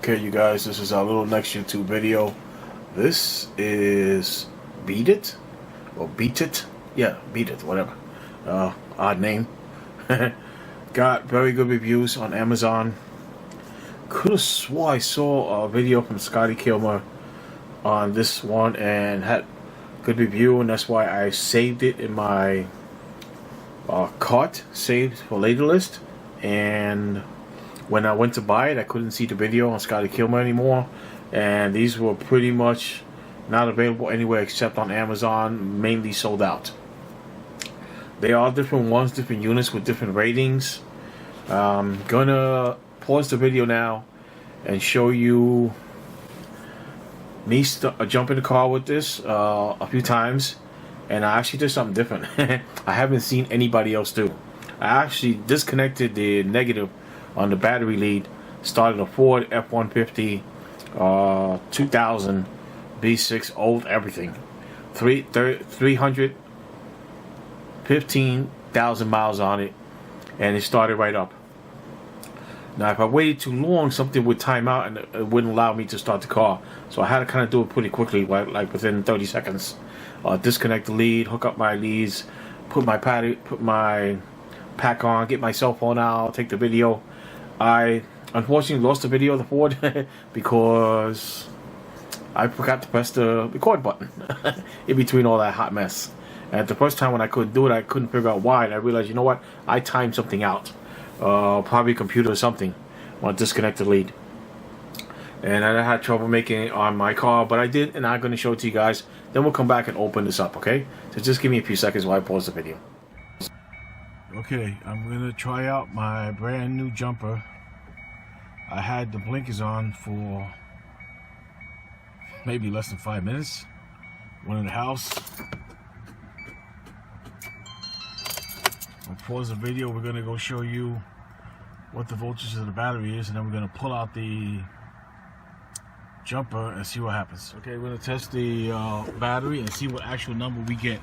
Okay, you guys, this is our little next YouTube video. This is Beatit or Beatit, yeah, Beatit, whatever. Odd name. Got very good reviews on Amazon. Could have swore I saw a video from Scotty Kilmer on this one and had good review, and that's why I saved it in my cart, saved for later list. And when I went to buy it, I couldn't see the video on Scotty Kilmer anymore, and these were pretty much not available anywhere except on Amazon, mainly sold out. They are different ones, different units with different ratings. Gonna pause the video now and show you me jump in the car with this a few times, and I actually did something different. I haven't seen anybody else do. I actually disconnected the negative on the battery lead, started a Ford F-150 2000 V6, old everything, 315,000 miles on it, and it started right up. Now if I waited too long, something would time out and it wouldn't allow me to start the car, so I had to kind of do it pretty quickly, like within 30 seconds. Disconnect the lead, hook up my leads, put my pack on, get my cell phone out, take the video. I unfortunately lost the video of the Ford because I forgot to press the record button in between all that hot mess. And the first time when I couldn't do it, I couldn't figure out why, and I realized, you know what, I timed something out. Probably a computer or something. I want to disconnect the lead. And I had trouble making it on my car, but I did, and I'm going to show it to you guys. Then we'll come back and open this up, okay? So just give me a few seconds while I pause the video. Okay, I'm going to try out my brand new jumper. I had the blinkers on for maybe less than 5 minutes. Went in the house. I'll pause the video. We're going to go show you what the voltage of the battery is, and then we're going to pull out the jumper and see what happens. Okay, we're going to test the battery and see what actual number we get.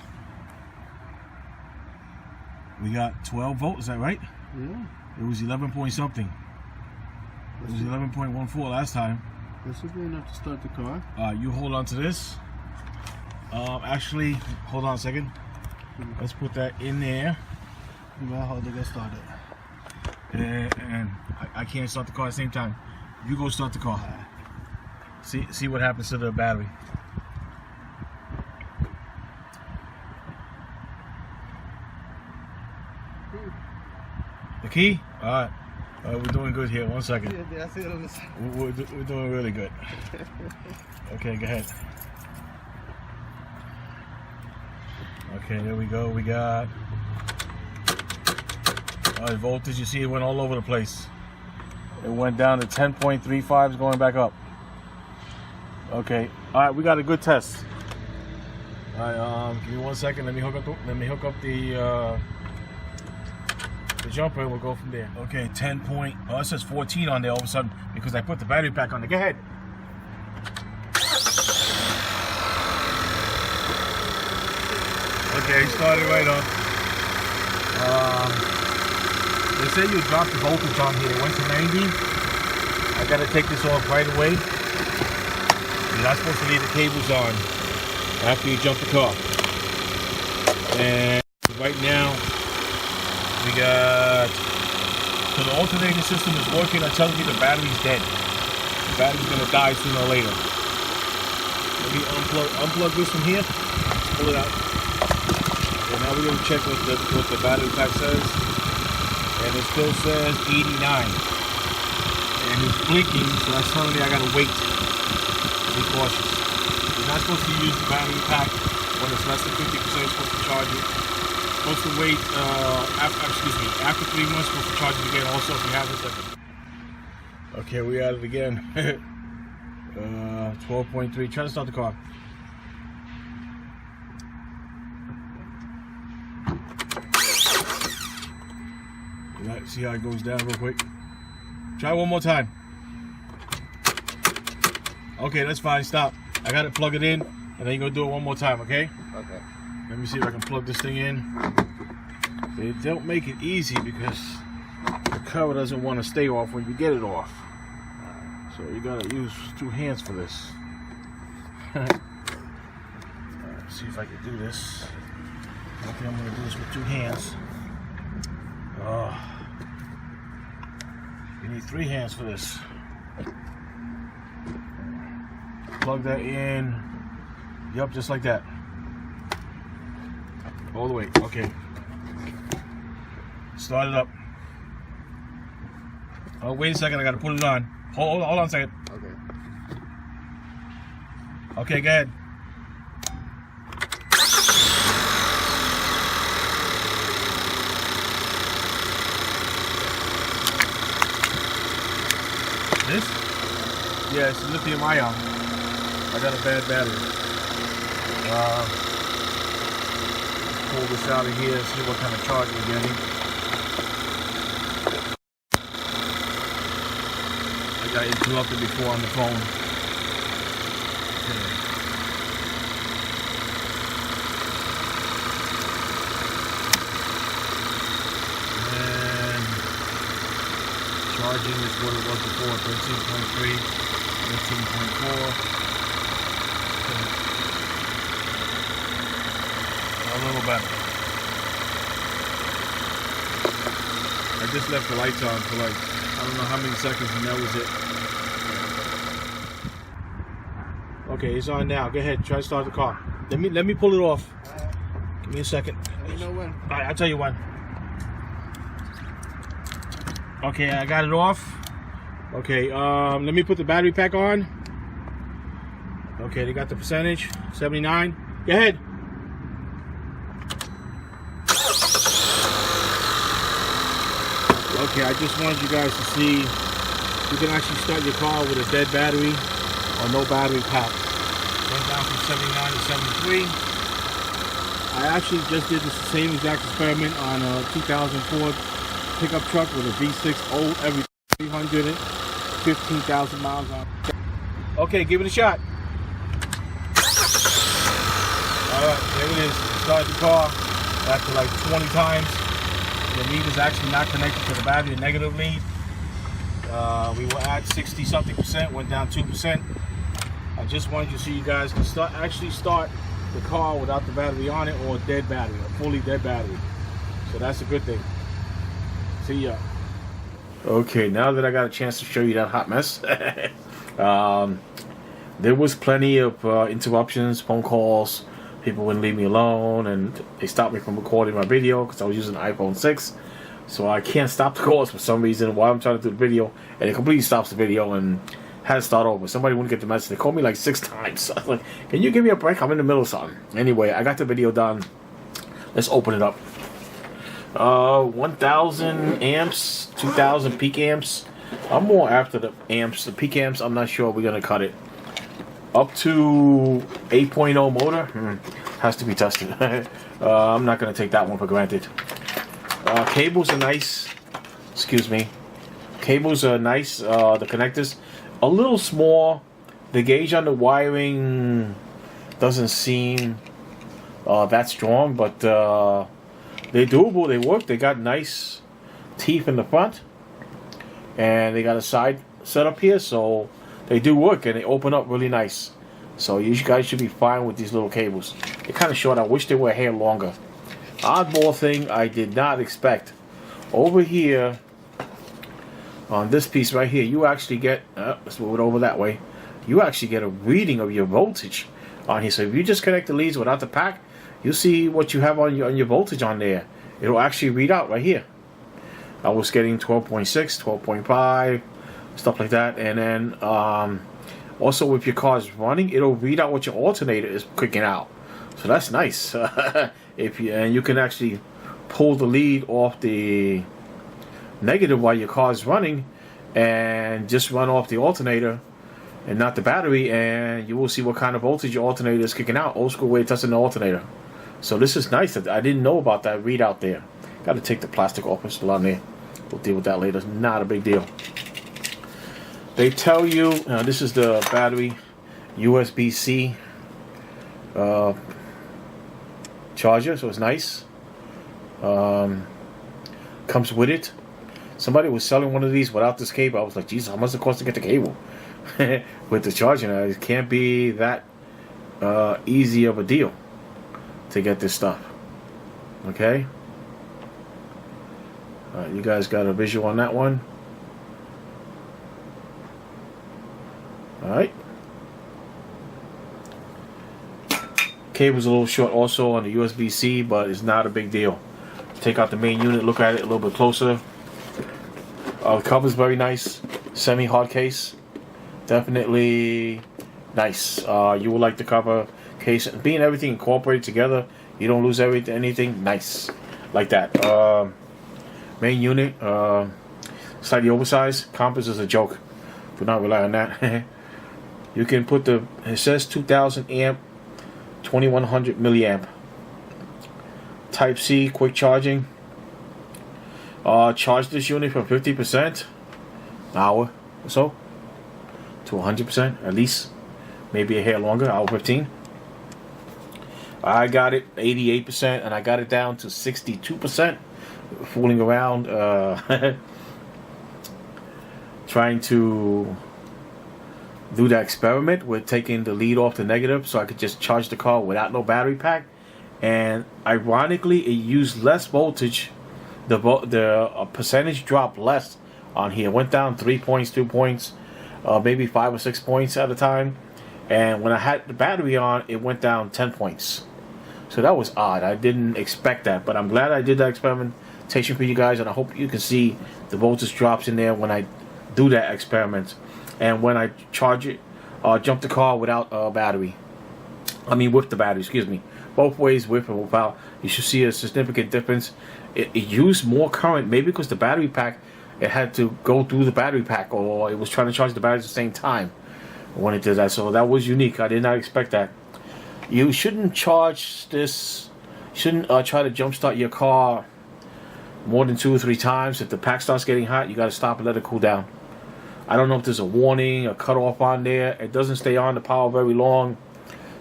We got 12 volts, is that right? Yeah. It was 11 point something. It was 11.14 last time. This is good enough to start the car. You hold on to this. Actually, hold on a second. Let's put that in there. You got how to get started. And I can't start the car at the same time. You go start the car. See what happens to the battery. The key? Alright. We're doing good here. 1 second. Yeah, I see it on the side. We're doing really good. Okay, go ahead. Okay, there we go. We got the voltage. You see it went all over the place. It went down to 10.35, going back up. Okay. Alright, we got a good test. Alright, give me 1 second. Let me hook up the jumper, and we'll go from there. Okay, it says 14 on there all of a sudden because I put the battery pack on there. Go ahead. Okay, started right up. They say you drop the voltage on here. It went to 90. I gotta take this off right away. You're not supposed to leave the cables on after you jump the car. And right now, we got, so the alternating system is working. I'm telling you, the battery's dead. The battery's gonna die sooner or later. Let me unplug this from here, pull it out. And now we're gonna check what the battery pack says. And it still says 89. And it's blinking, so that's telling me I gotta wait. Be cautious. You're not supposed to use the battery pack when it's less than 50%. You're supposed to charge it. Supposed to wait after 3 months, supposed to charge it again also if you have it. Okay, we at it again. 12.3. Try to start the car. See how it goes down real quick. Try one more time. Okay, that's fine. Stop. I gotta plug it in, and then you're gonna do it one more time, okay? Okay. Let me see if I can plug this thing in. They don't make it easy because the cover doesn't want to stay off when you get it off. So you gotta use 2 hands for this. See if I can do this. I think I'm gonna do this with 2 hands. You need 3 hands for this. Plug that in. Yup, just like that. All the way. Okay. Start it up. Oh, wait a second. I gotta put it on. Hold on a second. Okay. Okay, go ahead. This? Yeah, it's lithium ion. I got a bad battery. Pull this out of here and see what kind of charge we're getting. I got interrupted before on the phone. Okay. And charging is what it was before, 13.3, 13.4. A little better. I just left the lights on for like, I don't know how many seconds, and that was it. Okay, it's on now. Go ahead, try to start the car. Let me pull it off. Give me a second. You know when? Alright, I'll tell you when. Okay, I got it off. Okay, let me put the battery pack on. Okay, they got the percentage, 79. Go ahead. Okay, I just wanted you guys to see you can actually start your car with a dead battery or no battery pack. Went down from 79 to 73. I actually just did the same exact experiment on a 2004 pickup truck with a V6 old, every 315,000 miles on. Okay, give it a shot. Alright, there it is. Start the car after like 20 times. The lead is actually not connected to the battery, the negative lead. We were at 60 something percent, went down 2%. I just wanted you to see you guys can actually start the car without the battery on it, or a dead battery, a fully dead battery. So that's a good thing. See ya. Okay, now that I got a chance to show you that hot mess, there was plenty of interruptions, phone calls. People wouldn't leave me alone, and they stopped me from recording my video because I was using an iPhone 6. So I can't stop the calls for some reason while I'm trying to do the video, and it completely stops the video and had to start over. Somebody wouldn't get the message. They called me like 6 times. I was like, can you give me a break? I'm in the middle of something. Anyway, I got the video done. Let's open it up. 1,000 amps, 2,000 peak amps. I'm more after the amps. The peak amps, I'm not sure we're going to cut it. Up to 8.0 motor, has to be tested. I'm not going to take that one for granted. Cables are nice. Excuse me. Cables are nice. The connectors, a little small. The gauge on the wiring doesn't seem that strong, but they're doable. They work. They got nice teeth in the front, and they got a side set up here, so they do work, and they open up really nice. So you guys should be fine with these little cables. They're kind of short. I wish they were a hair longer. Oddball thing I did not expect. Over here, on this piece right here, you actually get, let's move it over that way. You actually get a reading of your voltage on here. So if you just connect the leads without the pack, you'll see what you have on your voltage on there. It'll actually read out right here. I was getting 12.6, 12.5, stuff like that. And then also if your car is running, it'll read out what your alternator is kicking out. So that's nice. And you can actually pull the lead off the negative while your car is running, and just run off the alternator and not the battery, and you will see what kind of voltage your alternator is kicking out. Old school way of testing the alternator. So this is nice. I didn't know about that readout there. Got to take the plastic off. It's still on there. We'll deal with that later. It's not a big deal. They tell you this is the battery, USB-C charger, so it's nice. Comes with it. Somebody was selling one of these without this cable. I was like, Jesus, how much does it cost to get the cable? with the charging. It can't be that easy of a deal to get this stuff. Okay. You guys got a visual on that one. Alright. Cable's a little short also on the USB-C, but it's not a big deal. Take out the main unit, look at it a little bit closer. The cover's very nice. Semi-hard case. Definitely nice. You will like the cover case. Being everything incorporated together, you don't lose anything. Nice. Like that. Main unit. Slightly oversized. Compass is a joke. Do not rely on that. You can put it says 2000 amp, 2100 milliamp. Type C, quick charging. Charge this unit from 50%, hour or so, to 100% at least, maybe a hair longer, hour 15. I got it 88%, and I got it down to 62%. Fooling around, trying to do that experiment with taking the lead off the negative, so I could just charge the car without no battery pack. And ironically, it used less voltage. The percentage dropped less on here. It went down 3 points, 2 points, maybe 5 or 6 points at a time. And when I had the battery on, it went down 10 points. So that was odd. I didn't expect that, but I'm glad I did that experimentation for you guys, and I hope you can see the voltage drops in there when I do that experiment. And when I charge it, jump the car without a battery. I mean with the battery, excuse me. Both ways, with and without, you should see a significant difference. It used more current, maybe because the battery pack, it had to go through the battery pack, or it was trying to charge the battery at the same time when it did that. So that was unique. I did not expect that. You shouldn't charge this, shouldn't try to jumpstart your car more than 2 or 3 times. If the pack starts getting hot, you got to stop and let it cool down. I don't know if there's a warning, a cutoff on there. It doesn't stay on the power very long.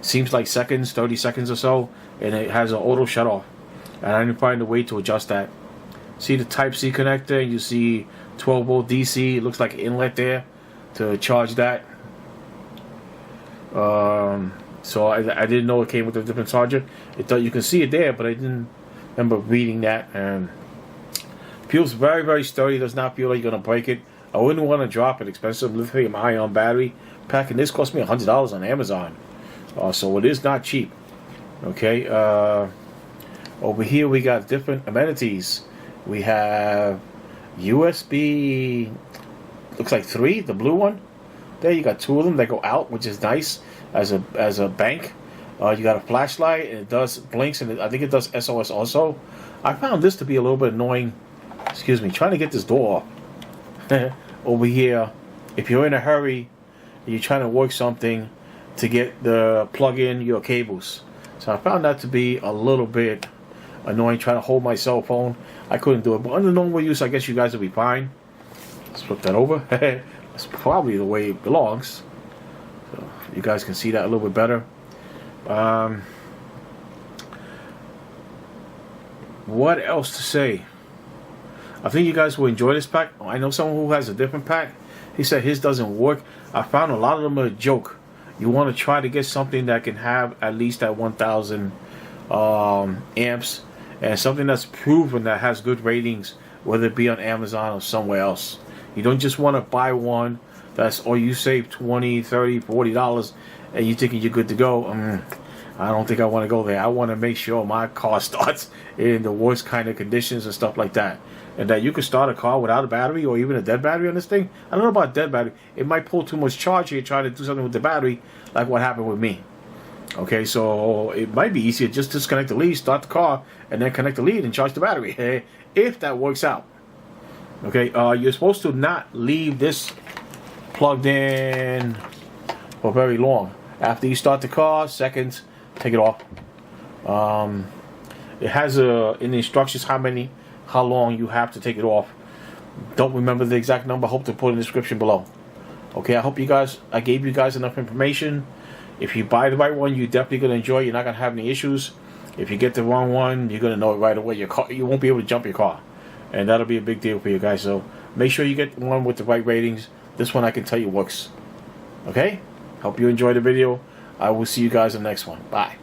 Seems like seconds, 30 seconds or so, and it has an auto shut off. And I didn't find a way to adjust that. See the Type C connector, you see 12 volt DC. It looks like an inlet there to charge that. So I didn't know it came with a different charger. You can see it there, but I didn't remember reading that. And feels very, very sturdy. Does not feel like you're gonna break it. I wouldn't want to drop an expensive lithium ion battery pack, and this cost me $100 on Amazon. So it is not cheap. Okay. Over here we got different amenities. We have USB. Looks like 3. The blue one. There you got 2 of them that go out, which is nice as a bank. You got a flashlight, and it does blinks, and I think it does SOS also. I found this to be a little bit annoying. Excuse me. Trying to get this door off. Over here, if you're in a hurry, you're trying to work something to get the plug in your cables. So I found that to be a little bit annoying, trying to hold my cell phone. I couldn't do it, but under normal use, I guess you guys will be fine. Let's flip that over. That's probably the way it belongs. So you guys can see that a little bit better. What else to say? I think you guys will enjoy this pack. I know someone who has a different pack. He said his doesn't work. I found a lot of them are a joke. You want to try to get something that can have at least that 1,000 amps, and something that's proven that has good ratings, whether it be on Amazon or somewhere else. You don't just want to buy one or you save $20, $30, $40 and you're thinking you're good to go. I don't think I want to go there. I want to make sure my car starts in the worst kind of conditions and stuff like that. And that you can start a car without a battery or even a dead battery on this thing. I don't know about dead battery. It might pull too much charge here trying to do something with the battery, like what happened with me. Okay, so it might be easier just disconnect the lead, start the car, and then connect the lead and charge the battery, if that works out. Okay, you're supposed to not leave this plugged in for very long. After you start the car, seconds, take it off. It has in the instructions how long you have to take it off. Don't remember the exact number. Hope to put in the description below. Okay, I gave you guys enough information. If you buy the right one, you're definitely going to enjoy it. You're not going to have any issues. If you get the wrong one, you're going to know it right away. You won't be able to jump your car. And that'll be a big deal for you guys. So make sure you get one with the right ratings. This one I can tell you works. Okay? Hope you enjoyed the video. I will see you guys in the next one. Bye.